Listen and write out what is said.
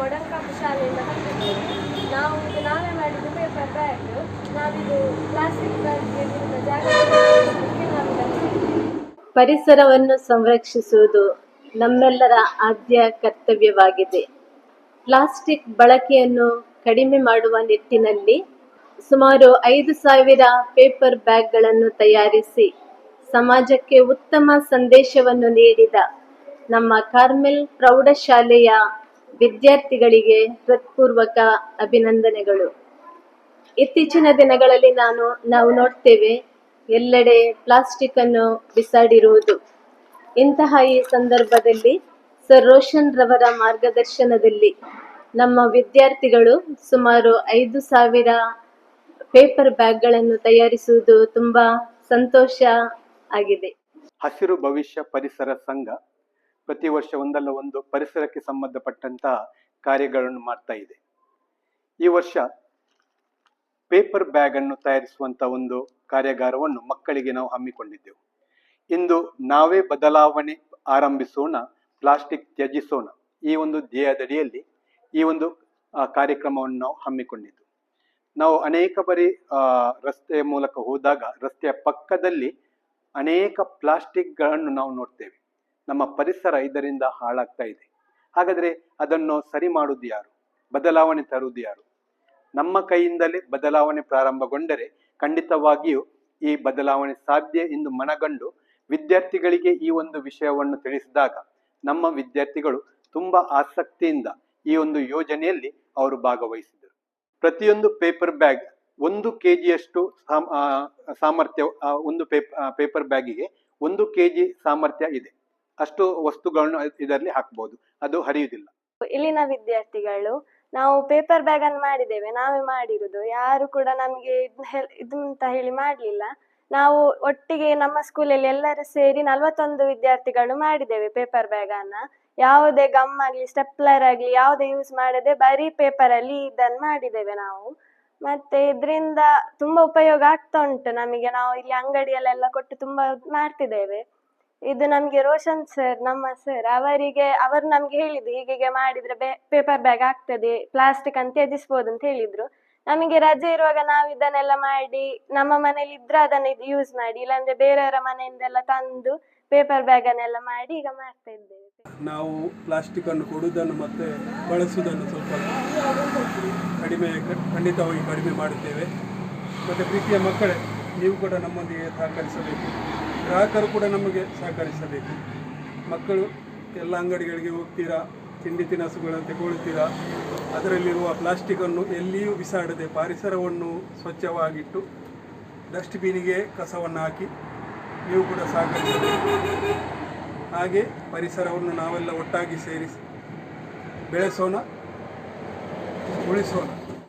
ಒಡಂಕಾಪು ಶಾಲೆಯಿಂದ ಬಂದಿದ್ದೇವೆ. ನಾವೇ ಮಾಡಿದ್ದು ಪೇಪರ್ ಬ್ಯಾಗ್. ನಾವಿದು ಪ್ಲಾಸ್ಟಿಕ್ ಬ್ಯಾಗ್ಗೆ ವಿರುದ್ಧ ಜಾಗೃತಿ ನಾವು ಪರಿಸರವನ್ನು ಸಂರಕ್ಷಿಸುವುದು ನಮ್ಮೆಲ್ಲರ ಆದ್ಯ ಕರ್ತವ್ಯವಾಗಿದೆ. ಪ್ಲಾಸ್ಟಿಕ್ ಬಳಕೆಯನ್ನು ಕಡಿಮೆ ಮಾಡುವ ನಿಟ್ಟಿನಲ್ಲಿ ಸುಮಾರು 5,000 ಪೇಪರ್ ಬ್ಯಾಗ್ಗಳನ್ನು ತಯಾರಿಸಿ ಸಮಾಜಕ್ಕೆ ಉತ್ತಮ ಸಂದೇಶವನ್ನು ನೀಡಿದ ನಮ್ಮ ಕಾರ್ಮೆಲ್ ಪ್ರೌಢಶಾಲೆಯ ವಿದ್ಯಾರ್ಥಿಗಳಿಗೆ ಹೃತ್ಪೂರ್ವಕ ಅಭಿನಂದನೆಗಳು. ಇತ್ತೀಚಿನ ದಿನಗಳಲ್ಲಿ ನಾವು ನೋಡ್ತೇವೆ, ಎಲ್ಲೆಡೆ ಪ್ಲಾಸ್ಟಿಕ್ ಅನ್ನು ಬಿಸಾಡಿರುವುದು. ಇಂತಹ ಈ ಸಂದರ್ಭದಲ್ಲಿ ಸರ್ ರೋಷನ್ ರವರ ಮಾರ್ಗದರ್ಶನದಲ್ಲಿ ನಮ್ಮ ವಿದ್ಯಾರ್ಥಿಗಳು ಸುಮಾರು 5,000 ಪೇಪರ್ ಬ್ಯಾಗ್ಗಳನ್ನು ತಯಾರಿಸುವುದು ತುಂಬಾ ಸಂತೋಷ ಆಗಿದೆ. ಹಸಿರು ಭವಿಷ್ಯ ಪರಿಸರ ಸಂಘ ಪ್ರತಿ ವರ್ಷ ಒಂದಲ್ಲ ಒಂದು ಪರಿಸರಕ್ಕೆ ಸಂಬಂಧಪಟ್ಟಂತಹ ಕಾರ್ಯಗಳನ್ನು ಮಾಡ್ತಾ ಇದೆ. ಈ ವರ್ಷ ಪೇಪರ್ ಬ್ಯಾಗ್ ಅನ್ನು ತಯಾರಿಸುವಂತ ಒಂದು ಕಾರ್ಯಾಗಾರವನ್ನು ಮಕ್ಕಳಿಗೆ ನಾವು ಹಮ್ಮಿಕೊಂಡಿದ್ದೆವು. ಇಂದು ನಾವೇ ಬದಲಾವಣೆ ಆರಂಭಿಸೋಣ, ಪ್ಲಾಸ್ಟಿಕ್ ತ್ಯಜಿಸೋಣ, ಈ ಒಂದು ಧ್ಯೇಯದಡಿಯಲ್ಲಿ ಈ ಒಂದು ಕಾರ್ಯಕ್ರಮವನ್ನು ನಾವು ಹಮ್ಮಿಕೊಂಡಿದ್ದು. ನಾವು ಅನೇಕ ಬಾರಿ ರಸ್ತೆಯ ಮೂಲಕ ಹೋದಾಗ ರಸ್ತೆಯ ಪಕ್ಕದಲ್ಲಿ ಅನೇಕ ಪ್ಲಾಸ್ಟಿಕ್ಗಳನ್ನು ನಾವು ನೋಡ್ತೇವೆ. ನಮ್ಮ ಪರಿಸರ ಇದರಿಂದ ಹಾಳಾಗ್ತಾ ಇದೆ. ಹಾಗಾದ್ರೆ ಅದನ್ನು ಸರಿ ಮಾಡುವುದು ಯಾರು? ಬದಲಾವಣೆ ತರುವುದು ಯಾರು? ನಮ್ಮ ಕೈಯಿಂದಲೇ ಬದಲಾವಣೆ ಪ್ರಾರಂಭಗೊಂಡರೆ ಖಂಡಿತವಾಗಿಯೂ ಈ ಬದಲಾವಣೆ ಸಾಧ್ಯ ಎಂದು ಮನಗಂಡು ವಿದ್ಯಾರ್ಥಿಗಳಿಗೆ ಈ ಒಂದು ವಿಷಯವನ್ನು ತಿಳಿಸಿದಾಗ ನಮ್ಮ ವಿದ್ಯಾರ್ಥಿಗಳು ತುಂಬಾ ಆಸಕ್ತಿಯಿಂದ ಈ ಒಂದು ಯೋಜನೆಯಲ್ಲಿ ಅವರು ಭಾಗವಹಿಸಿದರು. ಪ್ರತಿಯೊಂದು ಪೇಪರ್ ಬ್ಯಾಗ್ 1 kgಯಷ್ಟು ಸಾಮರ್ಥ್ಯ, ಒಂದು ಪೇಪರ್ ಬ್ಯಾಗಿಗೆ 1 kg ಸಾಮರ್ಥ್ಯ ಇದೆ. ಅಷ್ಟು ವಸ್ತುಗಳನ್ನು ಇದರಲ್ಲಿ ಹಾಕಬಹುದು, ಅದು ಹರಿಯುವುದಿಲ್ಲ. ಇಲ್ಲಿನ ವಿದ್ಯಾರ್ಥಿಗಳು ನಾವು ಪೇಪರ್ ಬ್ಯಾಗ್ ಅನ್ನು ಮಾಡಿದ್ದೇವೆ, ನಾವೇ ಮಾಡಿರುವುದು. ಯಾರು ಕೂಡ ನಮಗೆ ಇದು ಅಂತ ಹೇಳಿ ಮಾಡಲಿಲ್ಲ. ನಾವು ಒಟ್ಟಿಗೆ ನಮ್ಮ ಸ್ಕೂಲಲ್ಲಿ ಎಲ್ಲರೂ ಸೇರಿ 41 ವಿದ್ಯಾರ್ಥಿಗಳು ಮಾಡಿದ್ದೇವೆ ಪೇಪರ್ ಬ್ಯಾಗ್ ಅನ್ನ. ಯಾವುದೇ ಗಮ್ ಆಗಲಿ ಸ್ಟೆಪ್ಲರ್ ಆಗಲಿ ಯಾವುದೇ ಯೂಸ್ ಮಾಡದೆ ಬರೀ ಪೇಪರ್ ಅಲ್ಲಿ ಇದನ್ನು ಮಾಡಿದ್ದೇವೆ ನಾವು. ಮತ್ತೆ ಇದರಿಂದ ತುಂಬಾ ಉಪಯೋಗ ಆಗ್ತಾ ಉಂಟು ನಮಗೆ. ನಾವು ಇಲ್ಲಿ ಅಂಗಡಿಯಲ್ಲೆಲ್ಲ ಕೊಟ್ಟು ತುಂಬಾ ಮಾಡ್ತಿದ್ದೇವೆ. ಇದು ನಮ್ಗೆ ರೋಷನ್ ಸರ್, ನಮ್ಮ ಸರ್, ಅವರು ನಮ್ಗೆ ಹೇಳಿದ್ರು ಹೀಗೆ ಮಾಡಿದ್ರೆ ಪೇಪರ್ ಬ್ಯಾಗ್ ಆಗ್ತದೆ, ಪ್ಲಾಸ್ಟಿಕ್ ಅಂತ ತ್ಯಜಿಸ್ಬೋದು ಅಂತ ಹೇಳಿದ್ರು. ನಮಗೆ ರಜೆ ಇರುವಾಗ ನಾವು ಇದನ್ನೆಲ್ಲ ಮಾಡಿ ನಮ್ಮ ಮನೇಲಿ ಇದ್ರೆ ಅದನ್ನ ಯೂಸ್ ಮಾಡಿ, ಇಲ್ಲಾಂದ್ರೆ ಬೇರೆಯವರ ಮನೆಯಿಂದೆಲ್ಲ ತಂದು ಪೇಪರ್ ಬ್ಯಾಗ್ ಅನ್ನೆಲ್ಲ ಮಾಡಿ ಈಗ ಮಾಡ್ತಾ ಇದ್ದೇವೆ. ನಾವು ಪ್ಲಾಸ್ಟಿಕ್ ಅನ್ನು ಕೊಡುವುದನ್ನು ಮತ್ತೆ ಬಳಸುವುದನ್ನು ಸ್ವಲ್ಪ ಖಂಡಿತವಾಗಿ ಕಡಿಮೆ ಮಾಡುತ್ತೇವೆ. ಮತ್ತು ಪ್ರೀತಿಯ ಮಕ್ಕಳೇ, ನೀವು ಕೂಡ ನಮ್ಮೊಂದಿಗೆ ಸಹಕರಿಸಬೇಕು, ಗ್ರಾಹಕರು ಕೂಡ ನಮಗೆ ಸಹಕರಿಸಬೇಕು. ಮಕ್ಕಳು ಎಲ್ಲ ಅಂಗಡಿಗಳಿಗೆ ಹೋಗ್ತೀರಾ, ತಿಂಡಿ ತಿನಿಸುಗಳನ್ನು ತಗೊಳ್ತೀರಾ, ಅದರಲ್ಲಿರುವ ಪ್ಲಾಸ್ಟಿಕ್ಕನ್ನು ಎಲ್ಲಿಯೂ ಬಿಸಾಡದೆ ಪರಿಸರವನ್ನು ಸ್ವಚ್ಛವಾಗಿಟ್ಟು ಡಸ್ಟ್ಬಿನ್ನಿಗೆ ಕಸವನ್ನು ಹಾಕಿ ನೀವು ಕೂಡ ಸಹಕರಿಸಬೇಕು. ಹಾಗೆ ಪರಿಸರವನ್ನು ನಾವೆಲ್ಲ ಒಟ್ಟಾಗಿ ಸೇರಿಸಿ ಬೆಳೆಸೋಣ, ಉಳಿಸೋಣ.